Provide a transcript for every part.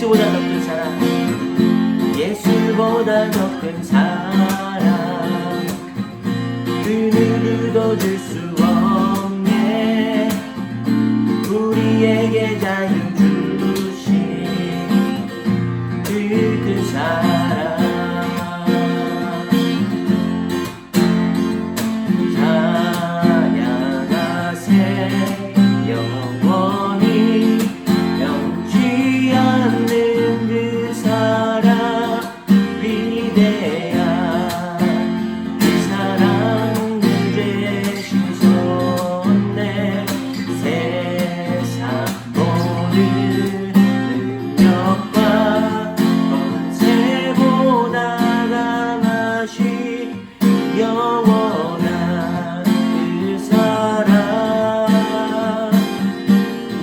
예수보다 더 큰 사랑, 예수보다 더 큰 사랑, 그 누구도 줄 수 없네. 우리에게 자유 주신 그 큰 사랑.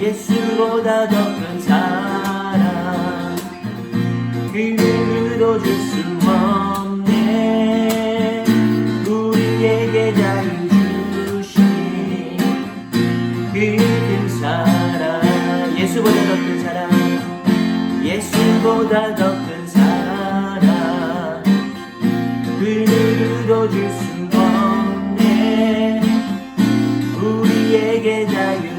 예수보다 더 큰 사랑, 그 누구도 줄 수 없네. 우리에게 자유 주신 그 큰 사랑. 예수보다 더 큰 사랑, 예수보다 더 큰 사랑, 그 누구도 줄 수 없네. 우리에게 자유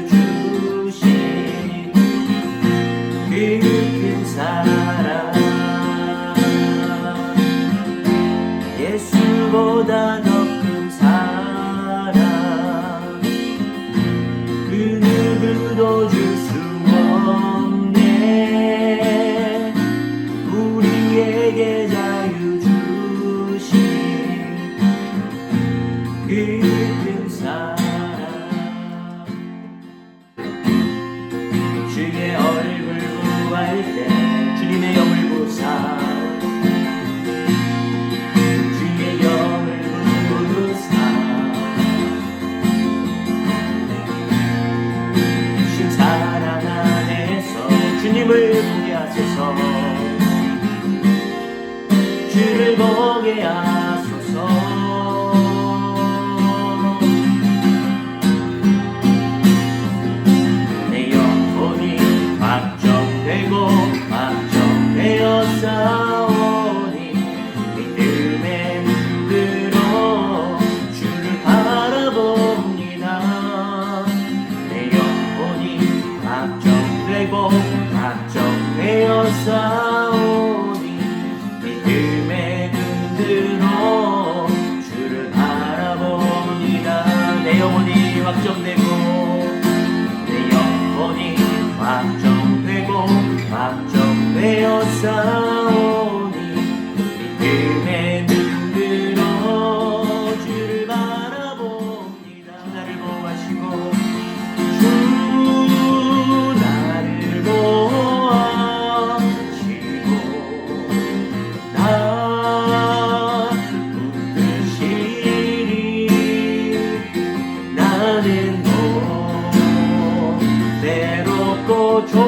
큰 사랑. 예수보다 더 큰 사랑, 그 누구도 줄 수 없네. 우리에게 자유 주신 그 큰 사랑. 주의 얼굴 구할 때 주님의 영을 부사, 주의 영을 부사, 신 사랑 안에서 주님을 보게 하소서. 주를 보게 하소서. 내 영혼이 확정되고 확정되어 싸우니 믿음의 눈으로 주를 바라봅니다. 내 영혼이 확정되고 확정되어 싸우니 믿음의 눈으로 주를 바라봅니다. 내 영혼이 확정되고 내 영혼이 확정되고 확정되어 싸우니 믿음의 눈으로 주를 바라봅니다. 나를 보호하시고 주 나를 보호하시고 나 붙드시리. 나는 외롭고 존귀한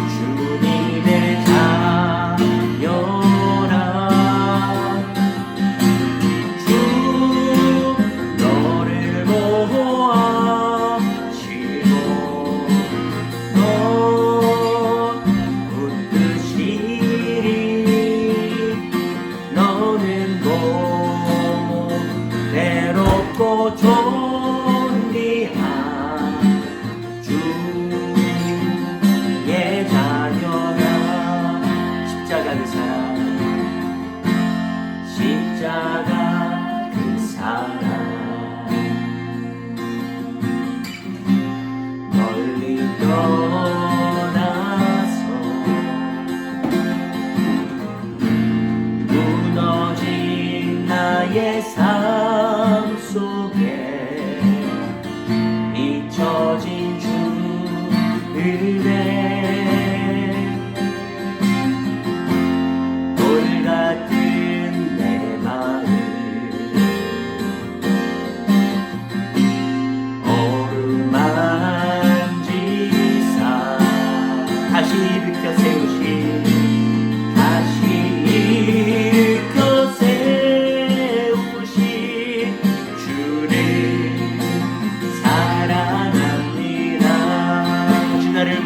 주님의 자녀라. 주 너를 보호하시고 너 붙드시리. 너는 외롭고 존귀한 주의 자녀라. 십자가 그 사랑, 십자가 그 사랑. 멀리 떠나서 무너진 나의 삶 속에 잊혀진 주일에 돌 같은 내 마음 어루만지사 다시 일으켜 세우시. 다시 일으켜 세우시. 주를 사랑합니다. 주 나를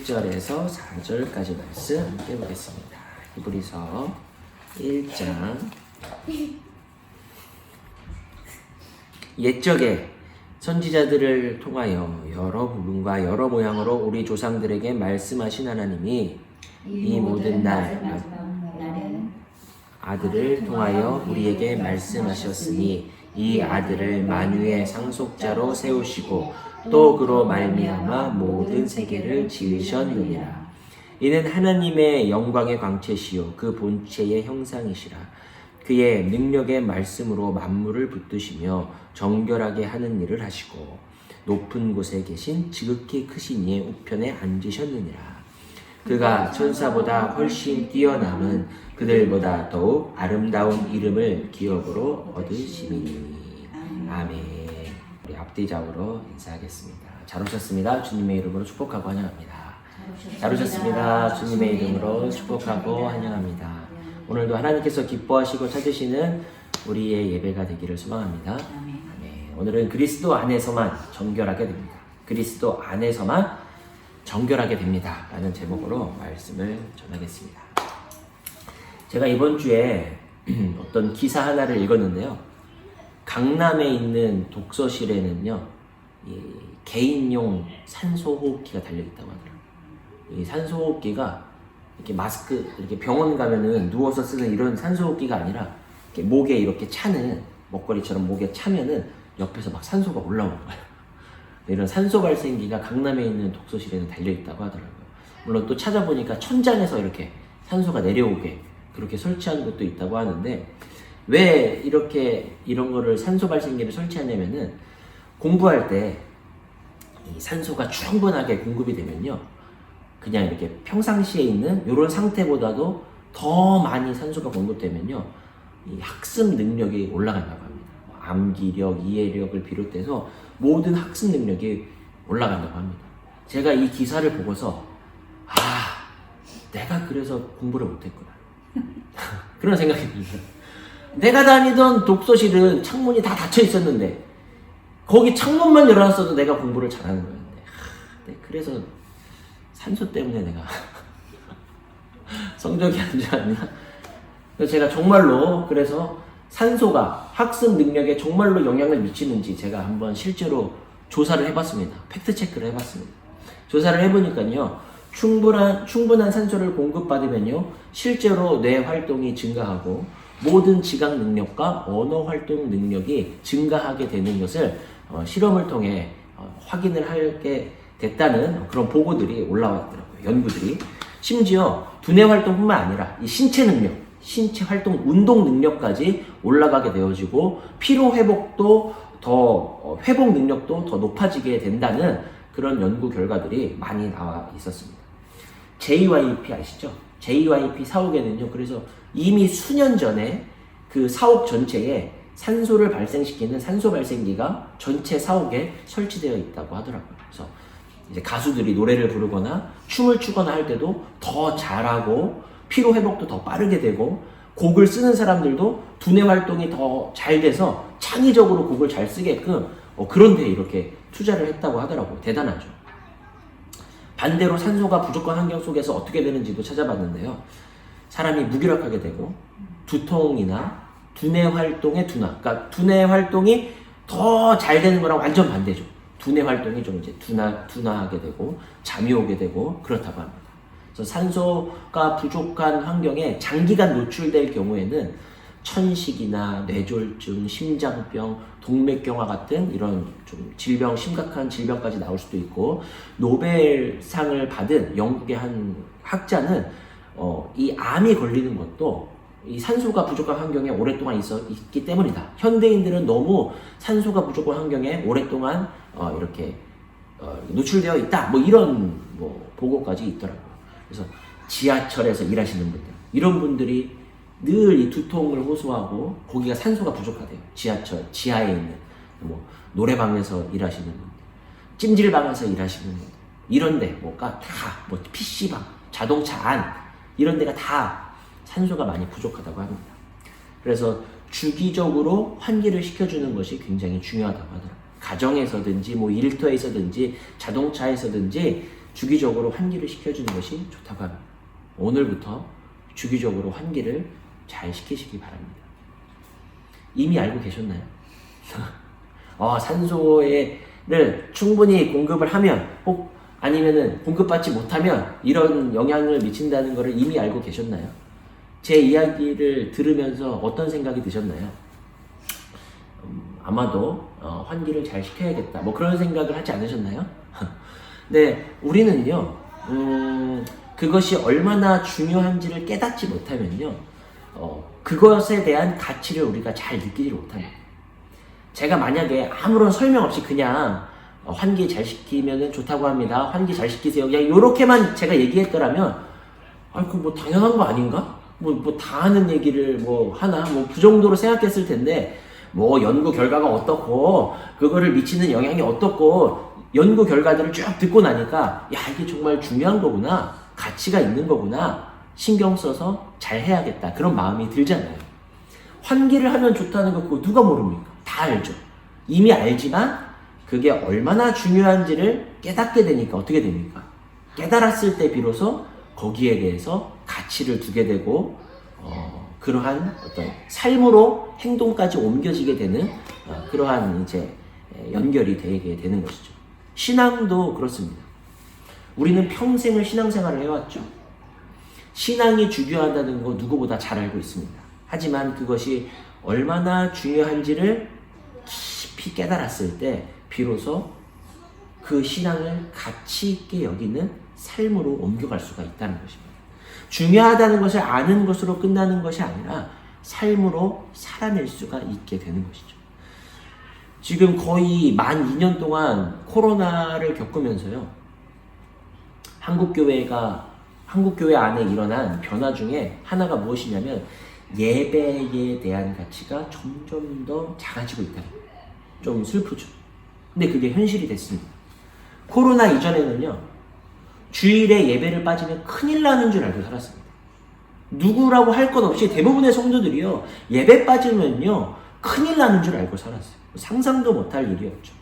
1절에서 4절까지 말씀 함께 보겠습니다. 히브리서 1장. 옛적에 선지자들을 통하여 여러 부분과 여러 모양으로 우리 조상들에게 말씀하신 하나님이 이 모든 아들을 통하여 우리에게 말씀하셨으니 이 아들을 만유의 상속자로 세우시고 또 그로 말미암아 모든 세계를 지으셨느니라. 이는 하나님의 영광의 광채시요 그 본체의 형상이시라. 그의 능력의 말씀으로 만물을 붙드시며 정결하게 하는 일을 하시고 높은 곳에 계신 지극히 크신 이의 우편에 앉으셨느니라. 그가 천사보다 훨씬 뛰어남은 그들보다 더욱 아름다운 이름을 기업으로 얻으시니. 아멘. 우리 앞뒤좌우로 인사하겠습니다. 잘 오셨습니다. 주님의 이름으로 축복하고 환영합니다. 잘 오셨습니다. 주님의 이름으로 축복하고 환영합니다. 오늘도 하나님께서 기뻐하시고 찾으시는 우리의 예배가 되기를 소망합니다. 아멘. 오늘은 그리스도 안에서만 정결하게 됩니다. 그리스도 안에서만 정결하게 됩니다. 라는 제목으로 말씀을 전하겠습니다. 제가 이번 주에 어떤 기사 하나를 읽었는데요. 강남에 있는 독서실에는요, 이 개인용 산소호흡기가 달려있다고 하더라고요. 이 산소호흡기가 이렇게 마스크, 이렇게 병원 가면은 누워서 쓰는 이런 산소호흡기가 아니라 이렇게 목에 이렇게 차는, 먹거리처럼 목에 차면은 옆에서 막 산소가 올라오는 거예요. 이런 산소 발생기가 강남에 있는 독서실에는 달려있다고 하더라고요. 물론 또 찾아보니까 천장에서 이렇게 산소가 내려오게 그렇게 설치한 것도 있다고 하는데, 왜 이렇게 이런 거를 산소 발생기를 설치하냐면은 공부할 때 이 산소가 충분하게 공급이 되면요, 그냥 이렇게 평상시에 있는 이런 상태보다도 더 많이 산소가 공급되면요, 이 학습 능력이 올라간다고 합니다. 암기력, 이해력을 비롯해서 모든 학습 능력이 올라간다고 합니다. 제가 이 기사를 보고서 내가 그래서 공부를 못했구나 그런 생각이 들어요. 내가 다니던 독서실은 창문이 다 닫혀 있었는데 거기 창문만 열어놨어도 내가 공부를 잘하는 거였는데 그래서 산소 때문에 내가 성적이 안 좋았나? 그래서 제가 정말로 그래서 산소가 학습 능력에 정말로 영향을 미치는지 제가 한번 실제로 조사를 해봤습니다. 팩트체크를 해봤습니다. 조사를 해보니까요, 충분한 산소를 공급받으면요, 실제로 뇌 활동이 증가하고 모든 지각 능력과 언어 활동 능력이 증가하게 되는 것을 실험을 통해 확인을 하게 됐다는 그런 보고들이 올라왔더라고요. 연구들이. 심지어 두뇌 활동뿐만 아니라 이 신체 능력, 신체 활동, 운동 능력까지 올라가게 되어지고 피로 회복도 더 회복 능력도 더 높아지게 된다는 그런 연구 결과들이 많이 나와 있었습니다. JYP 아시죠? JYP 사옥에는요, 그래서 이미 수년 전에 그 사옥 전체에 산소를 발생시키는 산소 발생기가 전체 사옥에 설치되어 있다고 하더라고요. 그래서 이제 가수들이 노래를 부르거나 춤을 추거나 할 때도 더 잘하고 피로 회복도 더 빠르게 되고 곡을 쓰는 사람들도 두뇌 활동이 더 잘 돼서 창의적으로 곡을 잘 쓰게끔 그런 데에 이렇게 투자를 했다고 하더라고요. 대단하죠. 반대로 산소가 부족한 환경 속에서 어떻게 되는지도 찾아봤는데요. 사람이 무기력하게 되고 두통이나 두뇌 활동의 둔화, 그러니까 두뇌 활동이 더 잘 되는 거랑 완전 반대죠. 두뇌 활동이 좀 이제 둔화하게 되고 잠이 오게 되고 그렇다고 합니다. 그래서 산소가 부족한 환경에 장기간 노출될 경우에는 천식이나 뇌졸중, 심장병, 동맥경화 같은 이런 좀 질병, 심각한 질병까지 나올 수도 있고, 노벨상을 받은 영국의 한 학자는 이 암이 걸리는 것도 이 산소가 부족한 환경에 오랫동안 있기 때문이다. 현대인들은 너무 산소가 부족한 환경에 오랫동안 이렇게 노출되어 있다. 뭐 이런 보고까지 있더라고요. 그래서 지하철에서 일하시는 분들, 이런 분들이 늘 이 두통을 호소하고 거기가 산소가 부족하대요. 지하철 지하에 있는 노래방에서 일하시는 분들, 찜질방에서 일하시는 분들, 이런데 PC방, 자동차 안 이런 데가 다 산소가 많이 부족하다고 합니다. 그래서 주기적으로 환기를 시켜주는 것이 굉장히 중요하다고 하더라고요. 가정에서든지 일터에서든지 자동차에서든지 주기적으로 환기를 시켜주는 것이 좋다고 합니다. 오늘부터 주기적으로 환기를 잘 시키시기 바랍니다. 이미 알고 계셨나요? 산소를 충분히 공급을 하면 혹 아니면은 공급받지 못하면 이런 영향을 미친다는 것을 이미 알고 계셨나요? 제 이야기를 들으면서 어떤 생각이 드셨나요? 아마도 환기를 잘 시켜야겠다 뭐 그런 생각을 하지 않으셨나요? 네, 우리는요 그것이 얼마나 중요한지를 깨닫지 못하면요 그것에 대한 가치를 우리가 잘 느끼지 못합니다. 제가 만약에 아무런 설명 없이 그냥 환기 잘 시키면 좋다고 합니다. 환기 잘 시키세요. 그냥 요렇게만 제가 얘기했더라면 그 뭐 당연한 거 아닌가? 뭐 다 하는 얘기를 뭐 하나? 뭐 그 정도로 생각했을 텐데 뭐 연구 결과가 어떻고 그거를 미치는 영향이 어떻고 연구 결과들을 쭉 듣고 나니까 야 이게 정말 중요한 거구나. 가치가 있는 거구나. 신경 써서 잘 해야겠다. 그런 마음이 들잖아요. 환기를 하면 좋다는 거 그거 누가 모릅니까? 다 알죠. 이미 알지만 그게 얼마나 중요한지를 깨닫게 되니까 어떻게 됩니까? 깨달았을 때 비로소 거기에 대해서 가치를 두게 되고 그러한 어떤 삶으로 행동까지 옮겨지게 되는 그러한 이제 연결이 되게 되는 것이죠. 신앙도 그렇습니다. 우리는 평생을 신앙생활을 해왔죠. 신앙이 중요하다는 거 누구보다 잘 알고 있습니다. 하지만 그것이 얼마나 중요한지를 깊이 깨달았을 때 비로소 그 신앙을 가치 있게 여기는 삶으로 옮겨갈 수가 있다는 것입니다. 중요하다는 것을 아는 것으로 끝나는 것이 아니라 삶으로 살아낼 수가 있게 되는 것이죠. 지금 거의 만 2년 동안 코로나를 겪으면서요. 한국교회 안에 일어난 변화 중에 하나가 무엇이냐면 예배에 대한 가치가 점점 더 작아지고 있다. 좀 슬프죠. 근데 그게 현실이 됐습니다. 코로나 이전에는요. 주일에 예배를 빠지면 큰일 나는 줄 알고 살았습니다. 누구라고 할 것 없이 대부분의 성도들이요. 예배 빠지면요. 큰일 나는 줄 알고 살았어요. 상상도 못할 일이었죠.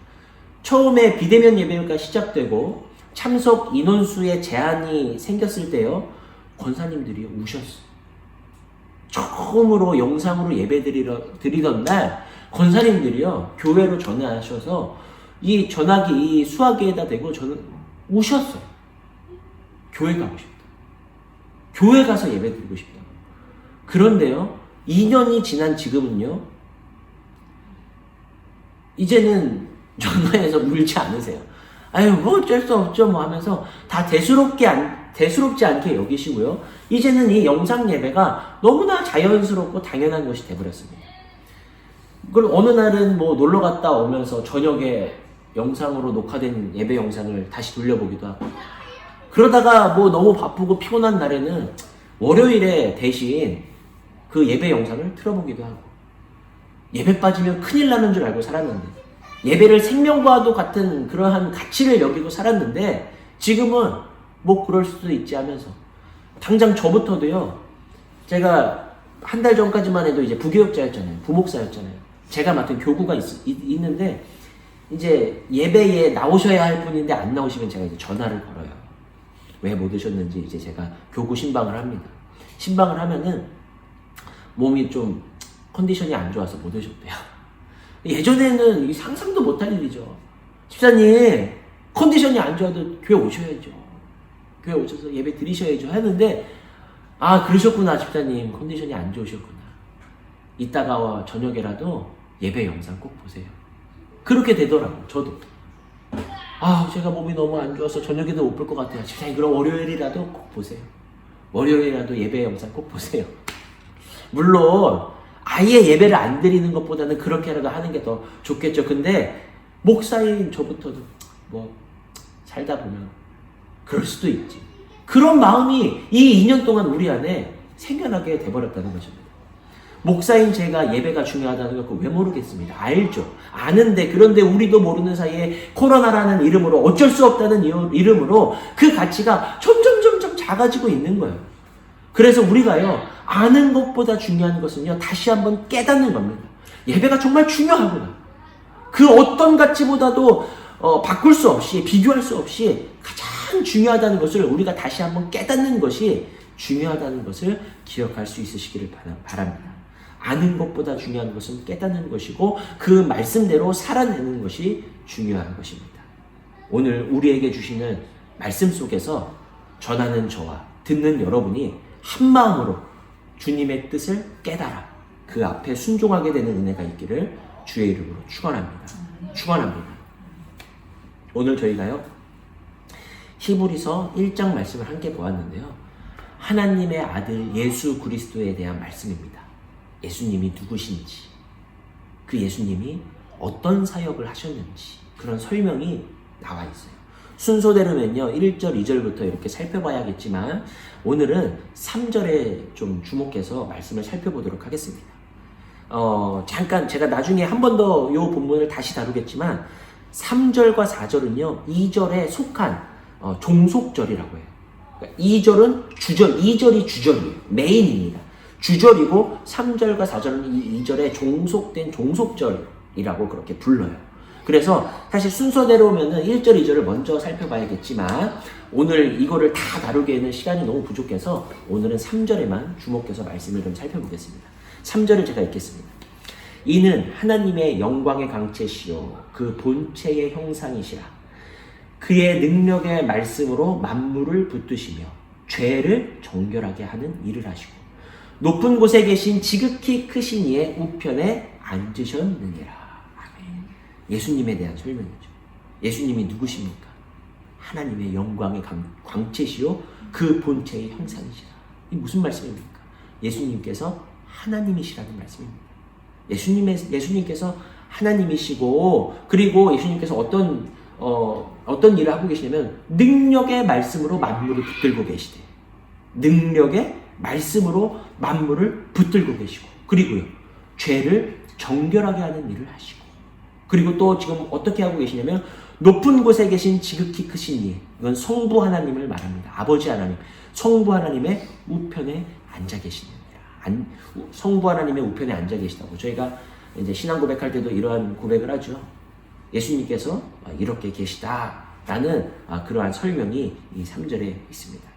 처음에 비대면 예배가 시작되고 참석 인원수의 제한이 생겼을 때요. 권사님들이 우셨어요. 처음으로 영상으로 예배 드리던 날 권사님들이요. 교회로 전화하셔서 이 전화기 이 수화기에다 대고 저는 우셨어요. 교회 가고 싶다. 교회 가서 예배 드리고 싶다. 그런데요. 2년이 지난 지금은요. 이제는 전화해서 울지 않으세요. 뭐 어쩔 수 없죠 뭐 하면서 다 대수롭지 않게 여기시고요. 이제는 이 영상 예배가 너무나 자연스럽고 당연한 것이 되어버렸습니다. 그럼 어느 날은 뭐 놀러 갔다 오면서 저녁에 영상으로 녹화된 예배 영상을 다시 돌려보기도 하고 그러다가 뭐 너무 바쁘고 피곤한 날에는 월요일에 대신 그 예배 영상을 틀어보기도 하고 예배 빠지면 큰일 나는 줄 알고 살았는데 예배를 생명과도 같은 그러한 가치를 여기고 살았는데 지금은 뭐 그럴 수도 있지 하면서 당장 저부터도요. 제가 한 달 전까지만 해도 이제 부교육자였잖아요. 부목사였잖아요. 제가 맡은 교구가 있는데 이제 예배에 나오셔야 할 분인데 안 나오시면 제가 이제 전화를 걸어요. 왜 못 오셨는지 이제 제가 교구 신방을 합니다. 신방을 하면은 몸이 좀 컨디션이 안 좋아서 못 오셨대요. 예전에는 상상도 못할 일이죠. 집사님 컨디션이 안 좋아도 교회 오셔야죠. 교회 오셔서 예배 드리셔야죠 하는데 그러셨구나 집사님 컨디션이 안 좋으셨구나. 이따가 저녁에라도 예배 영상 꼭 보세요. 그렇게 되더라고요. 저도 제가 몸이 너무 안 좋아서 저녁에도 못 볼 것 같아요. 집사님 그럼 월요일이라도 꼭 보세요. 월요일이라도 예배 영상 꼭 보세요. 물론 아예 예배를 안 드리는 것보다는 그렇게라도 하는 게 더 좋겠죠. 근데 목사인 저부터도 뭐 살다 보면 그럴 수도 있지. 그런 마음이 이 2년 동안 우리 안에 생겨나게 돼버렸다는 것입니다. 목사인 제가 예배가 중요하다는 걸 왜 모르겠습니다. 알죠. 아는데 그런데 우리도 모르는 사이에 코로나라는 이름으로 어쩔 수 없다는 이름으로 그 가치가 점점 작아지고 있는 거예요. 그래서 우리가요. 아는 것보다 중요한 것은요. 다시 한번 깨닫는 겁니다. 예배가 정말 중요하구나. 그 어떤 가치보다도 바꿀 수 없이 비교할 수 없이 가장 참 중요하다는 것을 우리가 다시 한번 깨닫는 것이 중요하다는 것을 기억할 수 있으시기를 바랍니다. 아는 것보다 중요한 것은 깨닫는 것이고 그 말씀대로 살아내는 것이 중요한 것입니다. 오늘 우리에게 주시는 말씀 속에서 전하는 저와 듣는 여러분이 한 마음으로 주님의 뜻을 깨달아 그 앞에 순종하게 되는 은혜가 있기를 주의 이름으로 축원합니다. 오늘 저희가요 히브리서 1장 말씀을 함께 보았는데요. 하나님의 아들 예수 그리스도에 대한 말씀입니다. 예수님이 누구신지, 그 예수님이 어떤 사역을 하셨는지 그런 설명이 나와 있어요. 순서대로면요 1절, 2절부터 이렇게 살펴봐야겠지만 오늘은 3절에 좀 주목해서 말씀을 살펴보도록 하겠습니다. 잠깐 제가 나중에 한 번 더 이 본문을 다시 다루겠지만 3절과 4절은요 2절에 속한 종속절이라고 해요. 그러니까 2절은 주절, 2절이 주절이에요. 메인입니다. 주절이고 3절과 4절은 이 2절에 종속된 종속절이라고 그렇게 불러요. 그래서 사실 순서대로면은 1절, 2절을 먼저 살펴봐야겠지만 오늘 이거를 다 다루기에는 시간이 너무 부족해서 오늘은 3절에만 주목해서 말씀을 좀 살펴보겠습니다. 3절을 제가 읽겠습니다. 이는 하나님의 영광의 강체시요 그 본체의 형상이시라. 그의 능력의 말씀으로 만물을 붙드시며 죄를 정결하게 하는 일을 하시고 높은 곳에 계신 지극히 크신 이의 우편에 앉으셨느니라. 아멘. 예수님에 대한 설명이죠. 예수님이 누구십니까? 하나님의 영광의 광채시요 그 본체의 형상이시라. 이 무슨 말씀입니까? 예수님께서 하나님이시라는 말씀입니다. 예수님께서 하나님이시고 그리고 예수님께서 어떤 일을 하고 계시냐면 능력의 말씀으로 만물을 붙들고 계시대. 능력의 말씀으로 만물을 붙들고 계시고 그리고요 죄를 정결하게 하는 일을 하시고 그리고 또 지금 어떻게 하고 계시냐면 높은 곳에 계신 지극히 크신 이, 이건 성부 하나님을 말합니다. 아버지 하나님, 성부 하나님의 우편에 앉아 계시느니라. 성부 하나님의 우편에 앉아 계시다고 저희가 이제 신앙 고백할 때도 이러한 고백을 하죠. 예수님께서 이렇게 계시다라는 그러한 설명이 이 3절에 있습니다.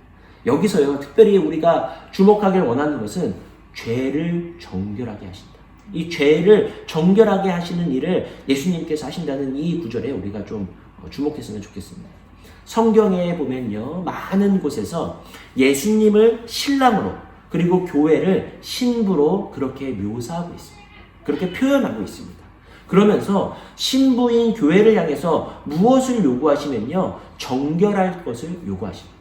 여기서요 특별히 우리가 주목하길 원하는 것은 죄를 정결하게 하신다. 이 죄를 정결하게 하시는 일을 예수님께서 하신다는 이 구절에 우리가 좀 주목했으면 좋겠습니다. 성경에 보면요 많은 곳에서 예수님을 신랑으로 그리고 교회를 신부로 그렇게 묘사하고 있습니다. 그렇게 표현하고 있습니다. 그러면서 신부인 교회를 향해서 무엇을 요구하시면요 정결할 것을 요구하십니다.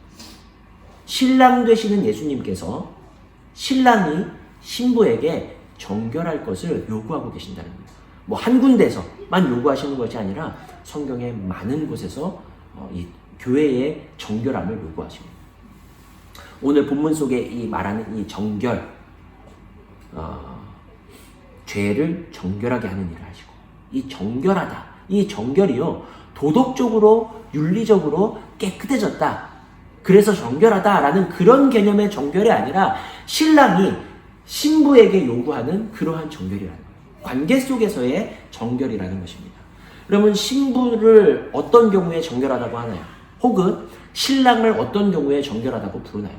신랑 되시는 예수님께서 신랑이 신부에게 정결할 것을 요구하고 계신다는 거예요. 뭐 한 군데서만 요구하시는 것이 아니라 성경의 많은 곳에서 이 교회의 정결함을 요구하십니다. 오늘 본문 속에 이 말하는 이 정결, 죄를 정결하게 하는 일을 하시고 이 정결하다, 이 정결이요 도덕적으로 윤리적으로 깨끗해졌다. 그래서 정결하다라는 그런 개념의 정결이 아니라 신랑이 신부에게 요구하는 그러한 정결이라는 거예요. 관계 속에서의 정결이라는 것입니다. 그러면 신부를 어떤 경우에 정결하다고 하나요? 혹은 신랑을 어떤 경우에 정결하다고 부르나요?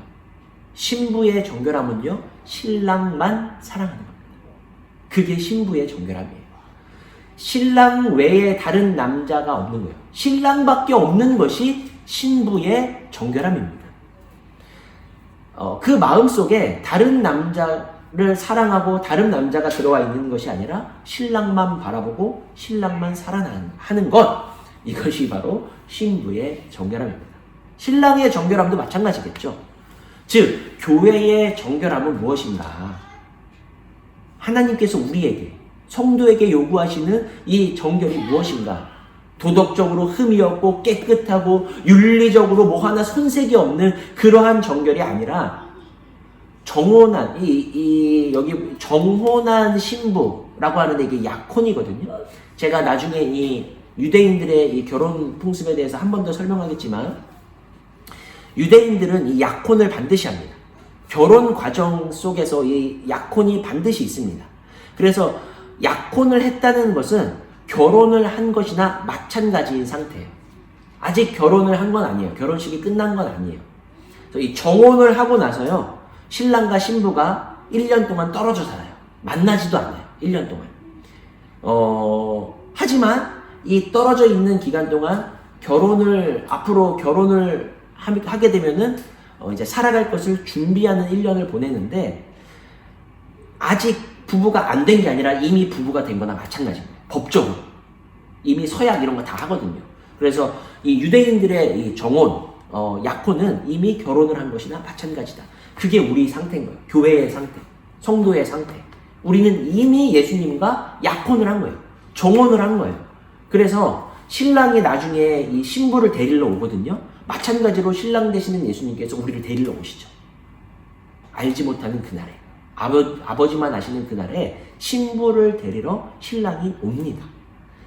신부의 정결함은요 신랑만 사랑하는 겁니다. 그게 신부의 정결함이에요. 신랑 외에 다른 남자가 없는 거예요. 신랑밖에 없는 것이 신부의 정결함입니다. 그 마음속에 다른 남자를 사랑하고 다른 남자가 들어와 있는 것이 아니라 신랑만 바라보고 신랑만 사랑하는 것, 이것이 바로 신부의 정결함입니다. 신랑의 정결함도 마찬가지겠죠. 즉 교회의 정결함은 무엇인가? 하나님께서 우리에게 성도에게 요구하시는 이 정결이 무엇인가? 도덕적으로 흠이 없고 깨끗하고 윤리적으로 뭐 하나 손색이 없는 그러한 정결이 아니라 정혼한 여기 정혼한 신부라고 하는데 이게 약혼이거든요. 제가 나중에 이 유대인들의 이 결혼 풍습에 대해서 한 번 더 설명하겠지만 유대인들은 이 약혼을 반드시 합니다. 결혼 과정 속에서 이 약혼이 반드시 있습니다. 그래서 약혼을 했다는 것은 결혼을 한 것이나 마찬가지인 상태예요. 아직 결혼을 한 건 아니에요. 결혼식이 끝난 건 아니에요. 그래서 이 정혼을 하고 나서요, 신랑과 신부가 1년 동안 떨어져 살아요. 만나지도 않아요. 1년 동안. 하지만 이 떨어져 있는 기간 동안 앞으로 결혼을 하게 되면은 이제 살아갈 것을 준비하는 1년을 보내는데, 아직 부부가 안 된 게 아니라 이미 부부가 된 거나 마찬가지입니다. 법적으로. 이미 서약 이런 거 다 하거든요. 그래서 이 유대인들의 이 정혼, 약혼은 이미 결혼을 한 것이나 마찬가지다. 그게 우리 상태인 거예요. 교회의 상태, 성도의 상태. 우리는 이미 예수님과 약혼을 한 거예요. 정혼을 한 거예요. 그래서 신랑이 나중에 이 신부를 데리러 오거든요. 마찬가지로 신랑 되시는 예수님께서 우리를 데리러 오시죠. 알지 못하는 그날에, 아버지만 아시는 그날에 신부를 데리러 신랑이 옵니다.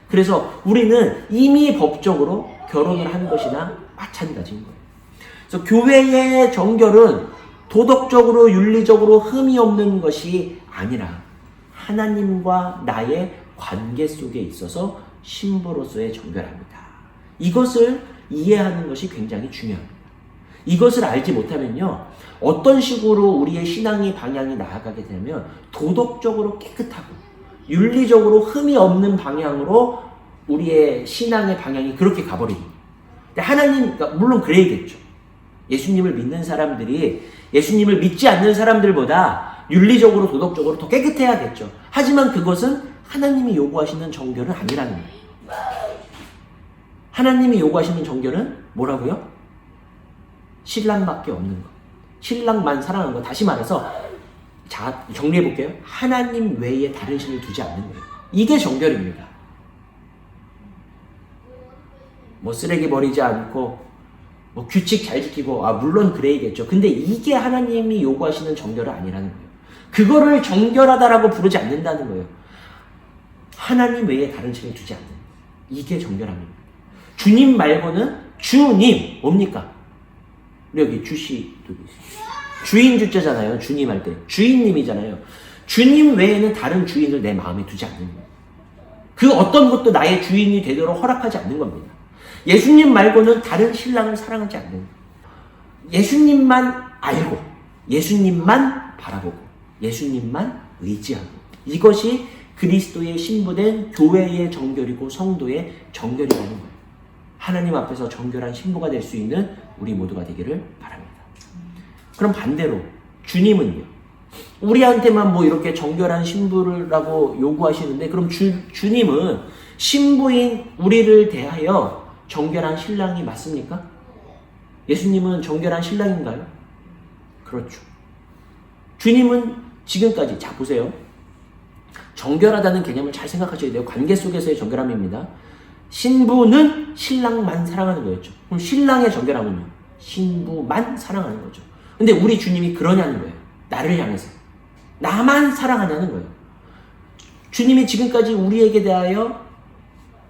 그래서 우리는 이미 법적으로 결혼을 한 것이나 마찬가지인 거예요. 그래서 교회의 정결은 도덕적으로 윤리적으로 흠이 없는 것이 아니라 하나님과 나의 관계 속에 있어서 신부로서의 정결합니다. 이것을 이해하는 것이 굉장히 중요합니다. 이것을 알지 못하면요, 어떤 식으로 우리의 신앙의 방향이 나아가게 되면 도덕적으로 깨끗하고 윤리적으로 흠이 없는 방향으로 우리의 신앙의 방향이 그렇게 가버립니다. 하나님, 물론 그래야겠죠. 예수님을 믿는 사람들이 예수님을 믿지 않는 사람들보다 윤리적으로 도덕적으로 더 깨끗해야겠죠. 하지만 그것은 하나님이 요구하시는 정결은 아니라는 거예요. 하나님이 요구하시는 정결은 뭐라고요? 신랑밖에 없는 것. 신랑만 사랑하는 것. 다시 말해서, 자, 정리해 볼게요. 하나님 외에 다른 신을 두지 않는 거예요. 이게 정결입니다. 뭐 쓰레기 버리지 않고, 뭐 규칙 잘 지키고, 물론 그래야겠죠. 근데 이게 하나님이 요구하시는 정결은 아니라는 거예요. 그거를 정결하다라고 부르지 않는다는 거예요. 하나님 외에 다른 신을 두지 않는 거예요. 이게 정결함입니다. 주님 말고는, 주님 뭡니까? 여기 주시 주인 주자잖아요. 주님 할 때 주인님이잖아요. 주님 외에는 다른 주인을 내 마음에 두지 않는 거예요. 그 어떤 것도 나의 주인이 되도록 허락하지 않는 겁니다. 예수님 말고는 다른 신랑을 사랑하지 않는 거예요. 예수님만 알고, 예수님만 바라보고, 예수님만 의지하고, 이것이 그리스도의 신부된 교회의 정결이고 성도의 정결이라는 거예요. 하나님 앞에서 정결한 신부가 될 수 있는 우리 모두가 되기를 바랍니다. 그럼 반대로 주님은요, 우리한테만 뭐 이렇게 정결한 신부라고 요구하시는데, 그럼 주님은 신부인 우리를 대하여 정결한 신랑이 맞습니까? 예수님은 정결한 신랑인가요? 그렇죠. 주님은 지금까지, 자 보세요, 정결하다는 개념을 잘 생각하셔야 돼요. 관계 속에서의 정결함입니다. 신부는 신랑만 사랑하는 거였죠. 그럼 신랑의 정결함은요, 신부만 사랑하는 거죠. 근데 우리 주님이 그러냐는 거예요. 나를 향해서 나만 사랑하냐는 거예요. 주님이 지금까지 우리에게 대하여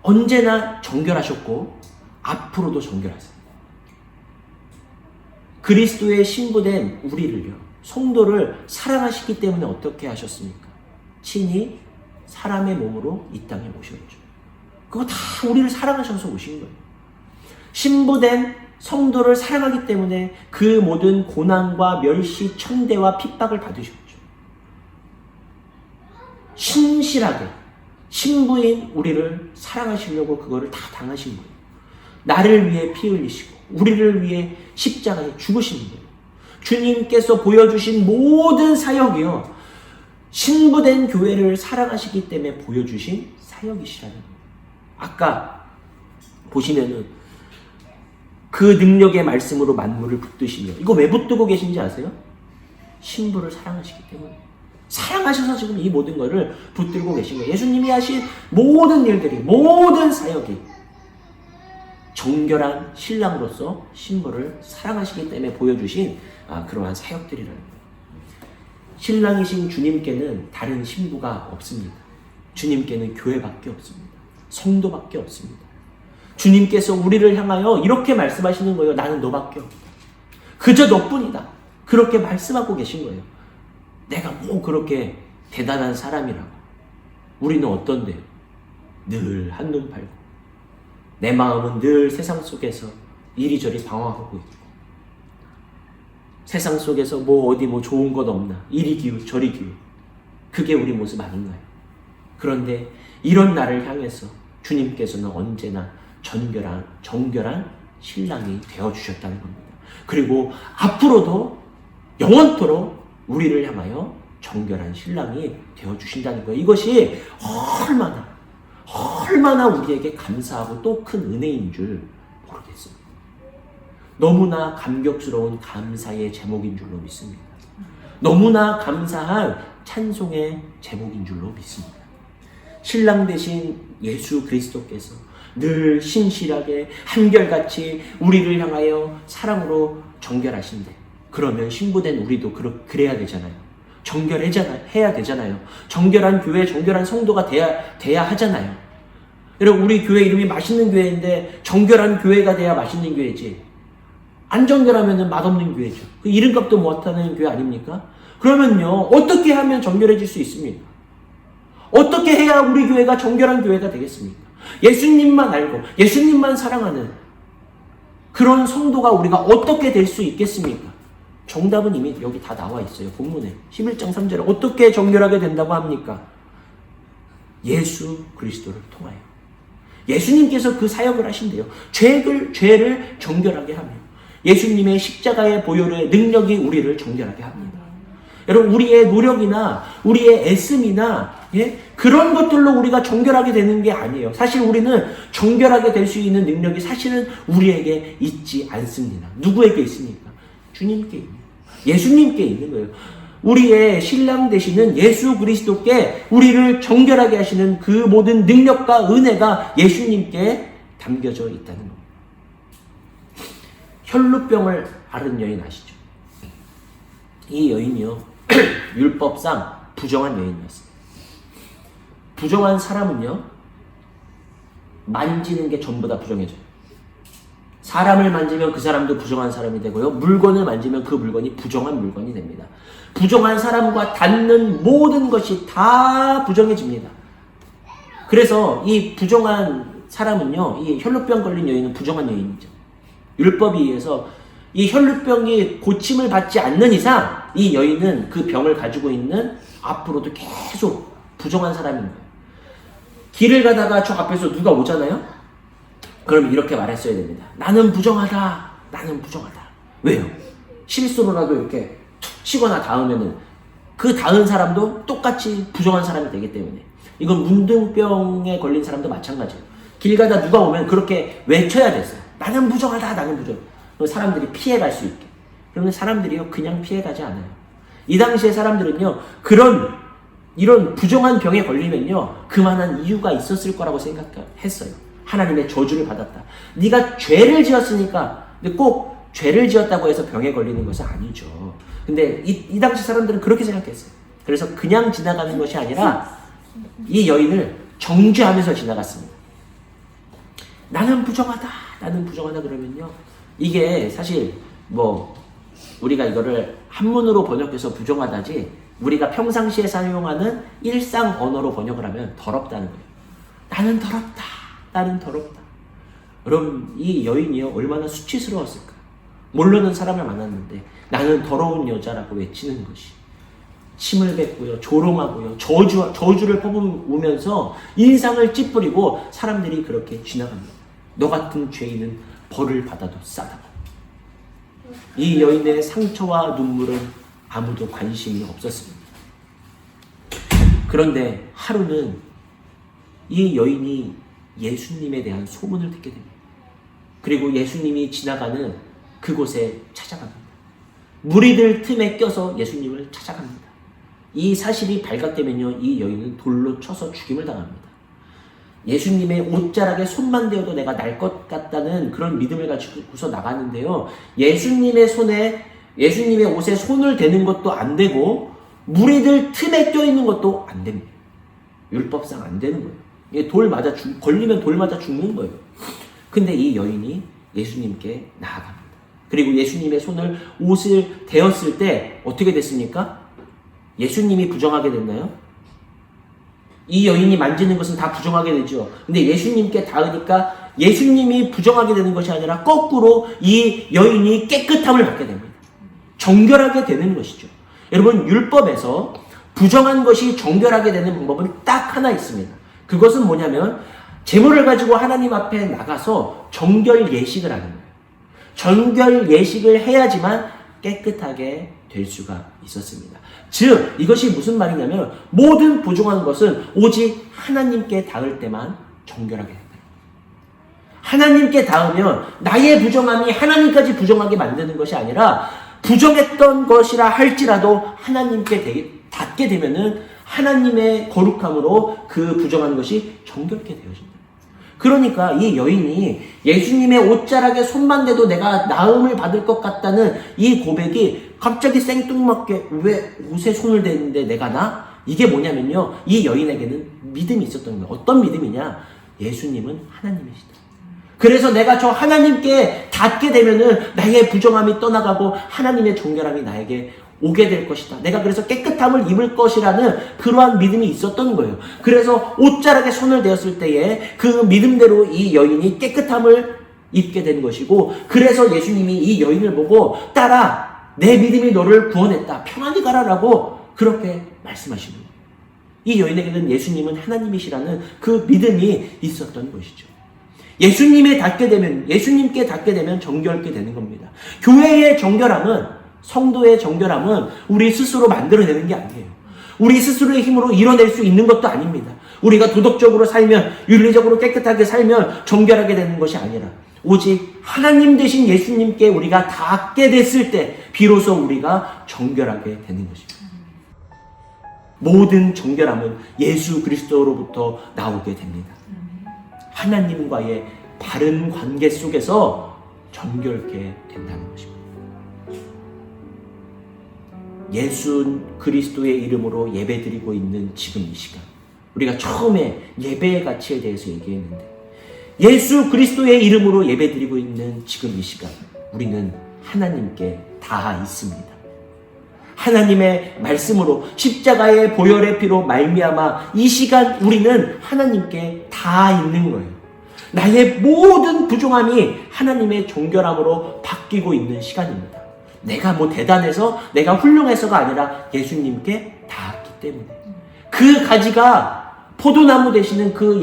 언제나 정결하셨고 앞으로도 정결하세요. 그리스도의 신부된 우리를요, 성도를 사랑하시기 때문에 어떻게 하셨습니까? 친히 사람의 몸으로 이 땅에 오셨죠. 그거 다 우리를 사랑하셔서 오신 거예요. 신부된 성도를 사랑하기 때문에 그 모든 고난과 멸시, 천대와 핍박을 받으셨죠. 신실하게 신부인 우리를 사랑하시려고 그거를 다 당하신 거예요. 나를 위해 피 흘리시고 우리를 위해 십자가에 죽으신 거예요. 주님께서 보여주신 모든 사역이요, 신부된 교회를 사랑하시기 때문에 보여주신 사역이시라는 거예요. 아까 보시면은 그 능력의 말씀으로 만물을 붙드시며, 이거 왜 붙들고 계신지 아세요? 신부를 사랑하시기 때문에. 사랑하셔서 지금 이 모든 것을 붙들고 계신 거예요. 예수님이 하신 모든 일들이, 모든 사역이 정결한 신랑으로서 신부를 사랑하시기 때문에 보여주신 그러한 사역들이라는 거예요. 신랑이신 주님께는 다른 신부가 없습니다. 주님께는 교회밖에 없습니다. 성도밖에 없습니다. 주님께서 우리를 향하여 이렇게 말씀하시는 거예요. 나는 너밖에 없다. 그저 너뿐이다. 그렇게 말씀하고 계신 거예요. 내가 뭐 그렇게 대단한 사람이라고. 우리는 어떤데요? 늘 한눈 팔고 내 마음은 늘 세상 속에서 이리저리 방황하고 있고, 세상 속에서 어디 좋은 것 없나, 이리 기우 저리 기우, 그게 우리 모습 아닌가요? 그런데 이런 나를 향해서 주님께서는 언제나 정결한 신랑이 되어주셨다는 겁니다. 그리고 앞으로도 영원토록 우리를 향하여 정결한 신랑이 되어주신다는 거예요. 이것이 얼마나 우리에게 감사하고 또 큰 은혜인 줄 모르겠습니다. 너무나 감격스러운 감사의 제목인 줄로 믿습니다. 너무나 감사한 찬송의 제목인 줄로 믿습니다. 신랑 되신 예수 그리스도께서 늘 신실하게 한결같이 우리를 향하여 사랑으로 정결하신데, 그러면 신부된 우리도 그래야 되잖아요. 해야 되잖아요. 정결한 교회, 정결한 성도가 돼야 하잖아요. 여러분, 우리 교회 이름이 맛있는 교회인데 정결한 교회가 돼야 맛있는 교회지, 안 정결하면 맛없는 교회죠. 그 이름값도 못하는 교회 아닙니까? 그러면요, 어떻게 하면 정결해질 수 있습니까? 어떻게 해야 우리 교회가 정결한 교회가 되겠습니까? 예수님만 알고 예수님만 사랑하는 그런 성도가 우리가 어떻게 될 수 있겠습니까? 정답은 이미 여기 다 나와 있어요. 본문에 11장 3절에 어떻게 정결하게 된다고 합니까? 예수 그리스도를 통하여. 예수님께서 그 사역을 하신대요. 죄를 정결하게 하며 예수님의 십자가의 보혈의 능력이 우리를 정결하게 합니다. 여러분, 우리의 노력이나 우리의 애씀이나 그런 것들로 우리가 정결하게 되는 게 아니에요. 사실 우리는 정결하게 될 수 있는 능력이 사실은 우리에게 있지 않습니다. 누구에게 있습니까? 주님께 있는, 예수님께 있는 거예요. 우리의 신랑 되시는 예수 그리스도께 우리를 정결하게 하시는 그 모든 능력과 은혜가 예수님께 담겨져 있다는 겁니다. 혈루병을 앓은 여인 아시죠? 이 여인이요, 율법상 부정한 여인이었어요. 부정한 사람은요, 만지는 게 전부 다 부정해져요. 사람을 만지면 그 사람도 부정한 사람이 되고요, 물건을 만지면 그 물건이 부정한 물건이 됩니다. 부정한 사람과 닿는 모든 것이 다 부정해집니다. 그래서 이 부정한 사람은요, 이 혈루병 걸린 여인은 부정한 여인이죠. 율법에 의해서 이 혈루병이 고침을 받지 않는 이상 이 여인은 그 병을 가지고 있는 앞으로도 계속 부정한 사람인 거예요. 길을 가다가 저 앞에서 누가 오잖아요? 그럼 이렇게 말했어야 됩니다. 나는 부정하다. 나는 부정하다. 왜요? 실수로라도 이렇게 툭 치거나 닿으면은 그 닿은 사람도 똑같이 부정한 사람이 되기 때문에. 이건 문둥병에 걸린 사람도 마찬가지예요. 길 가다 누가 오면 그렇게 외쳐야 됐어요. 나는 부정하다. 나는 부정하다. 사람들이 피해갈 수 있게. 그러면 사람들이요, 그냥 피해가지 않아요. 이 당시에 사람들은요, 이런 부정한 병에 걸리면요, 그만한 이유가 있었을 거라고 생각했어요. 하나님의 저주를 받았다. 네가 죄를 지었으니까. 근데 꼭 죄를 지었다고 해서 병에 걸리는 것은 아니죠. 근데 이 당시 사람들은 그렇게 생각했어요. 그래서 그냥 지나가는 것이 아니라 이 여인을 정죄하면서 지나갔습니다. 나는 부정하다. 나는 부정하다 그러면요, 이게 사실 우리가 이거를 한문으로 번역해서 부정하다지, 우리가 평상시에 사용하는 일상 언어로 번역을 하면 더럽다는 거예요. 나는 더럽다. 나는 더럽다. 여러분, 이 여인이요, 얼마나 수치스러웠을까. 모르는 사람을 만났는데 나는 더러운 여자라고 외치는 것이, 침을 뱉고요, 조롱하고요, 저주를 퍼부으면서 인상을 찌푸리고 사람들이 그렇게 지나갑니다. 너 같은 죄인은 벌을 받아도 싸다고. 이 여인의 상처와 눈물은 아무도 관심이 없었습니다. 그런데 하루는 이 여인이 예수님에 대한 소문을 듣게 됩니다. 그리고 예수님이 지나가는 그곳에 찾아갑니다. 무리들 틈에 껴서 예수님을 찾아갑니다. 이 사실이 발각되면요, 이 여인은 돌로 쳐서 죽임을 당합니다. 예수님의 옷자락에 손만 대어도 내가 날 것 같다는 그런 믿음을 가지고서 나가는데요, 예수님의 옷에 손을 대는 것도 안 되고 무리들 틈에 껴있는 것도 안 됩니다. 율법상 안 되는 거예요. 이게 걸리면 돌 맞아 죽는 거예요. 근데 이 여인이 예수님께 나아갑니다. 그리고 예수님의 옷을 대었을 때 어떻게 됐습니까? 예수님이 부정하게 됐나요? 이 여인이 만지는 것은 다 부정하게 되죠. 근데 예수님께 닿으니까 예수님이 부정하게 되는 것이 아니라 거꾸로 이 여인이 깨끗함을 받게 됩니다. 정결하게 되는 것이죠. 여러분, 율법에서 부정한 것이 정결하게 되는 방법은 딱 하나 있습니다. 그것은 뭐냐면 제물을 가지고 하나님 앞에 나가서 정결 예식을 하는 거예요. 정결 예식을 해야지만 깨끗하게 될 수가 있었습니다. 즉 이것이 무슨 말이냐면 모든 부정한 것은 오직 하나님께 닿을 때만 정결하게 된다. 하나님께 닿으면 나의 부정함이 하나님까지 부정하게 만드는 것이 아니라 부정했던 것이라 할지라도 하나님께 닿게 되면은 하나님의 거룩함으로 그 부정한 것이 정결케 되어진다. 그러니까 이 여인이 예수님의 옷자락에 손만 대도 내가 나음을 받을 것 같다는 이 고백이 갑자기 생뚱맞게 왜 옷에 손을 대는데 내가 나? 이게 뭐냐면요. 이 여인에게는 믿음이 있었던 거예요. 어떤 믿음이냐? 예수님은 하나님이시다. 그래서 내가 저 하나님께 닿게 되면은 나의 부정함이 떠나가고 하나님의 정결함이 나에게 오게 될 것이다. 내가 그래서 깨끗함을 입을 것이라는 그러한 믿음이 있었던 거예요. 그래서 옷자락에 손을 대었을 때에 그 믿음대로 이 여인이 깨끗함을 입게 된 것이고, 그래서 예수님이 이 여인을 보고 따라 내 믿음이 너를 구원했다. 평안히 가라라고 그렇게 말씀하시는 거예요. 이 여인에게는 예수님은 하나님이시라는 그 믿음이 있었던 것이죠. 예수님께 닿게 되면 정결케 되는 겁니다. 교회의 정결함은, 성도의 정결함은 우리 스스로 만들어내는 게 아니에요. 우리 스스로의 힘으로 이뤄낼 수 있는 것도 아닙니다. 우리가 도덕적으로 살면, 윤리적으로 깨끗하게 살면 정결하게 되는 것이 아니라 오직 하나님 되신 예수님께 우리가 닿게 됐을 때 비로소 우리가 정결하게 되는 것입니다. 모든 정결함은 예수 그리스도로부터 나오게 됩니다. 하나님과의 바른 관계 속에서 정결케 된다는 것입니다. 예수 그리스도의 이름으로 예배드리고 있는 지금 이 시간, 우리가 처음에 예배의 가치에 대해서 얘기했는데 예수 그리스도의 이름으로 예배드리고 있는 지금 이 시간 우리는 하나님께 다 있습니다. 하나님의 말씀으로 십자가의 보혈의 피로 말미암아 이 시간 우리는 하나님께 다 있는 거예요. 나의 모든 부정함이 하나님의 정결함으로 바뀌고 있는 시간입니다. 내가 뭐 대단해서 내가 훌륭해서가 아니라 예수님께 닿았기 때문에 그 가지가 포도나무 되시는 그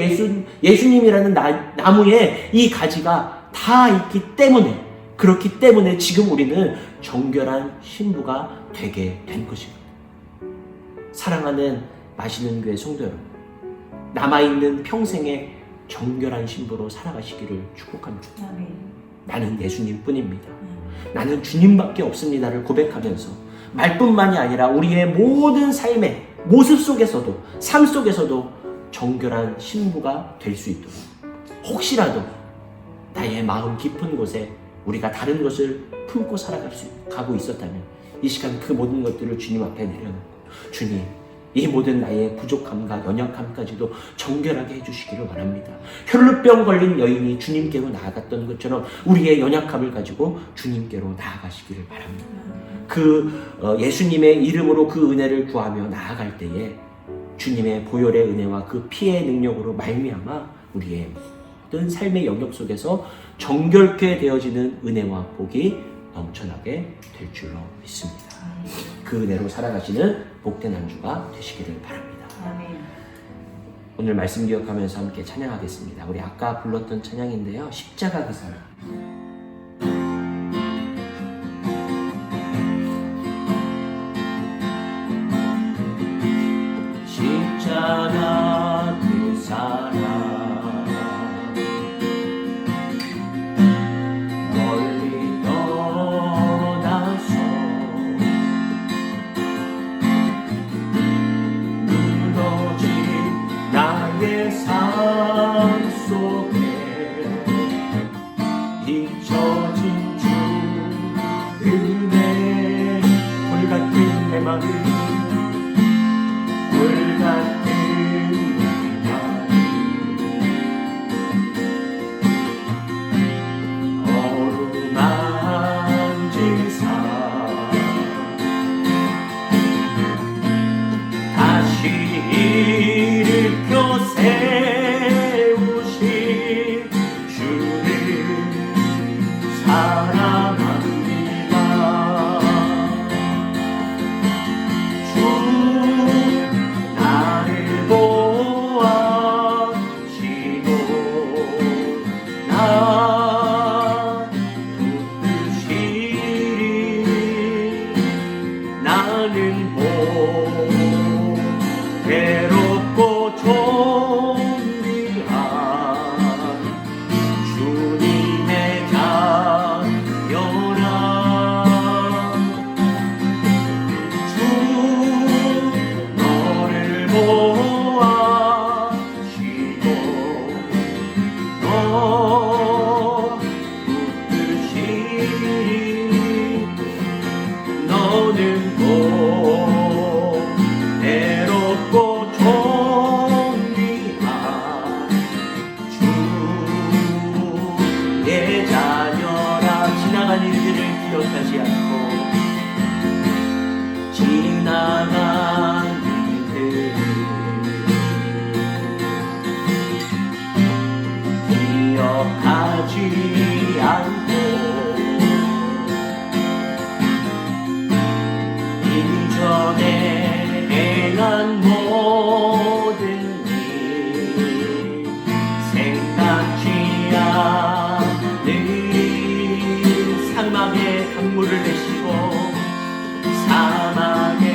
예수님이라는 나무에 이 가지가 다 있기 때문에, 그렇기 때문에 지금 우리는 정결한 신부가 되게 된 것입니다. 사랑하는 마시는 교회 성도 여러분, 남아있는 평생에 정결한 신부로 살아가시기를 축복합니다. 나는 예수님 뿐입니다. 나는 주님밖에 없습니다를 고백하면서 말뿐만이 아니라 우리의 모든 삶의 모습 속에서도, 삶 속에서도 정결한 신부가 될 수 있도록, 혹시라도 나의 마음 깊은 곳에 우리가 다른 것을 품고 살아가고 있었다면 이 시간 그 모든 것들을 주님 앞에 내려놓고, 주님, 이 모든 나의 부족함과 연약함까지도 정결하게 해주시기를 바랍니다. 혈루병 걸린 여인이 주님께로 나아갔던 것처럼 우리의 연약함을 가지고 주님께로 나아가시기를 바랍니다. 예수님의 이름으로 그 은혜를 구하며 나아갈 때에 주님의 보혈의 은혜와 그 피의 능력으로 말미암아 우리의 모든 삶의 영역 속에서 정결케 되어지는 은혜와 복이 넘쳐나게 될 줄로 믿습니다. 그 은혜로 살아가시는 복된 한 주가 되시기를 바랍니다. 오늘 말씀 기억하면서 함께 찬양하겠습니다. 우리 아까 불렀던 찬양인데요, 십자가 그 사랑. 십자가 그 사랑 멀리 떠나서 무너진 나의 삶 속에 나는 괴롭고 존귀한 주님의 자녀라. 주 너를 보호하시고 너 붙드시니 너는 괴롭고 존귀한 주의 자녀라. 지나간 일들을 기억하지 않고 지나간 일들 기억하지 않고 이전에 행한 모든 일 생각지 않으리. 사막의 강물을 내시고 사막의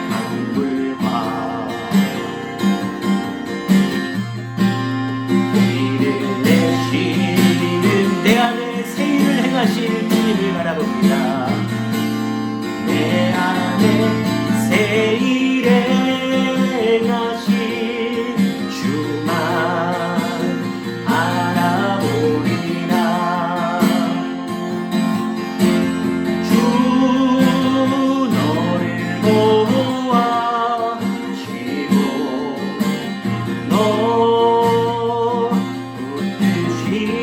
강물과 길을 내시는 내 안에 새 일을 행하실 주님을 바라봅니다. 내 안에 새 일을 행하신 주만 알아보리라. 주 너를 보호하시고 너 붙드시니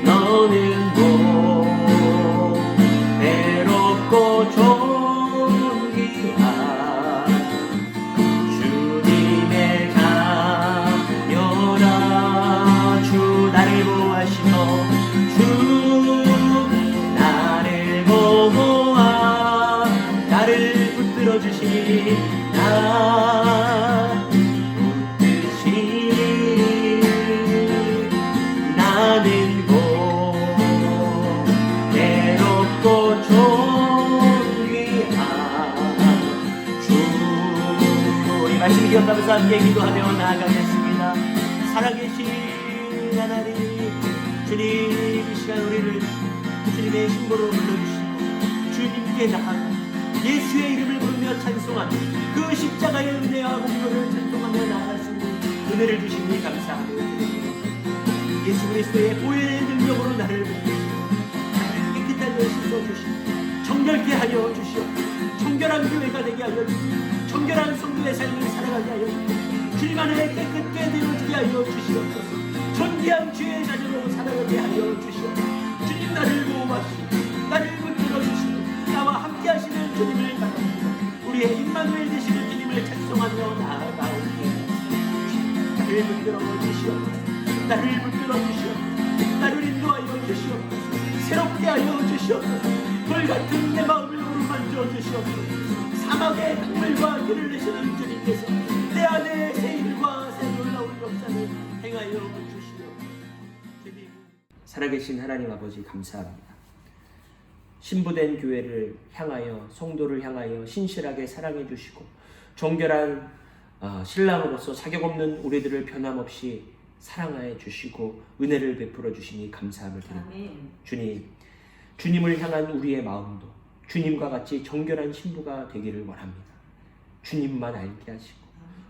너는 괴롭고 존귀한 주님의 자녀라. 주 나를 보호하시고 주 나를 보호하 나를 붙들어 주시니 나 붙드시니 나는 괴롭고 존귀한 주. 우리 말씀 기억하면서 함께 기도하며 나아가겠습니다. 살아계신 하나님, 주님 이 시간 우리를 주님의 신부로 불러주시고 주님께 나아가 예수의 이름을 부르며 찬송하며 그 십자가의 은혜와 공로를 찬송하며 나아갈 수 있는 은혜를 주시니 감사하며 예수 그리스도의 보혈의 능력으로 나를 붙드시고 깨끗한 여 씻어주시고 정결케 하여 주시옵소서. 정결한 교회가 되게 하여 주시옵소서. 정결한 성도의 삶을 살아가게 하여 주시옵소서. 주님 안에 깨끗게 되어지게 하여 주시옵소서. 존귀한 주의 자녀로 살아가게 하여 주시옵소서. 주님 나를 보호하시고 나를 붙들어 주시고 나와 함께 하시는 주님을 바랍니다. 우리의 임마누엘 되시는 주님을 찬송하며 나아가오니 나를 붙들어 주시옵소서. 나를 붙들어 주시옵소서. 나를 인도하여 주시옵소서. 새롭게 하여 주시옵소서. 돌같은 내 마음을 어루만져 주시옵소서. 사막의 강물과 길을 내시는 주님께서 내 안에 새 일과 새 놀라운 역사를 행하여 주시옵소서. 살아계신 하나님 아버지 감사합니다. 신부된 교회를 향하여 성도를 향하여 신실하게 사랑해 주시고 정결한 신랑으로서 자격 없는 우리들을 변함없이 사랑하여 주시고 은혜를 베풀어 주시니 감사함을 드립니다. 주님, 주님을 향한 우리의 마음도 주님과 같이 정결한 신부가 되기를 원합니다. 주님만 알게 하시고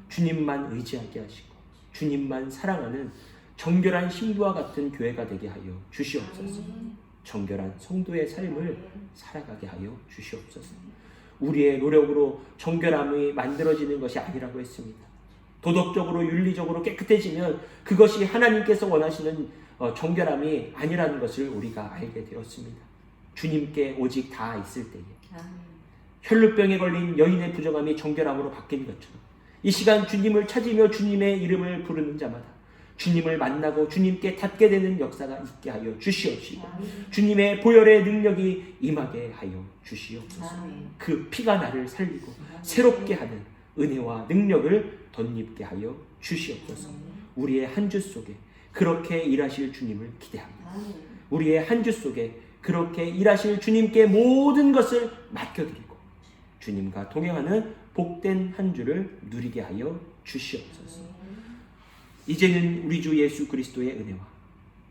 주님만 의지하게 하시고 주님만 사랑하는 정결한 신부와 같은 교회가 되게 하여 주시옵소서. 정결한 성도의 삶을 살아가게 하여 주시옵소서. 우리의 노력으로 정결함이 만들어지는 것이 아니라고 했습니다. 도덕적으로 윤리적으로 깨끗해지면 그것이 하나님께서 원하시는 정결함이 아니라는 것을 우리가 알게 되었습니다. 주님께 오직 다 있을 때에 혈루병에 걸린 여인의 부정함이 정결함으로 바뀐 것처럼 이 시간 주님을 찾으며 주님의 이름을 부르는 자마다 주님을 만나고 주님께 닿게 되는 역사가 있게 하여 주시옵시고 주님의 보혈의 능력이 임하게 하여 주시옵소서. 그 피가 나를 살리고 새롭게 하는 은혜와 능력을 덧입게 하여 주시옵소서. 우리의 한 주 속에 그렇게 일하실 주님을 기대합니다. 우리의 한 주 속에 그렇게 일하실 주님께 모든 것을 맡겨드리고 주님과 동행하는 복된 한 주를 누리게 하여 주시옵소서. 이제는 우리 주 예수 그리스도의 은혜와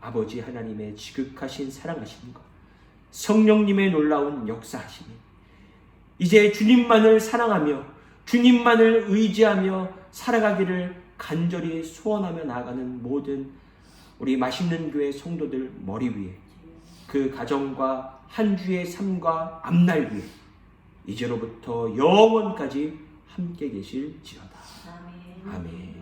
아버지 하나님의 지극하신 사랑하심과 성령님의 놀라운 역사하심이 이제 주님만을 사랑하며 주님만을 의지하며 살아가기를 간절히 소원하며 나아가는 모든 우리 맛있는 교회 성도들 머리 위에 그 가정과 한 주의 삶과 앞날 위에 이제로부터 영원까지 함께 계실지어다. 아멘.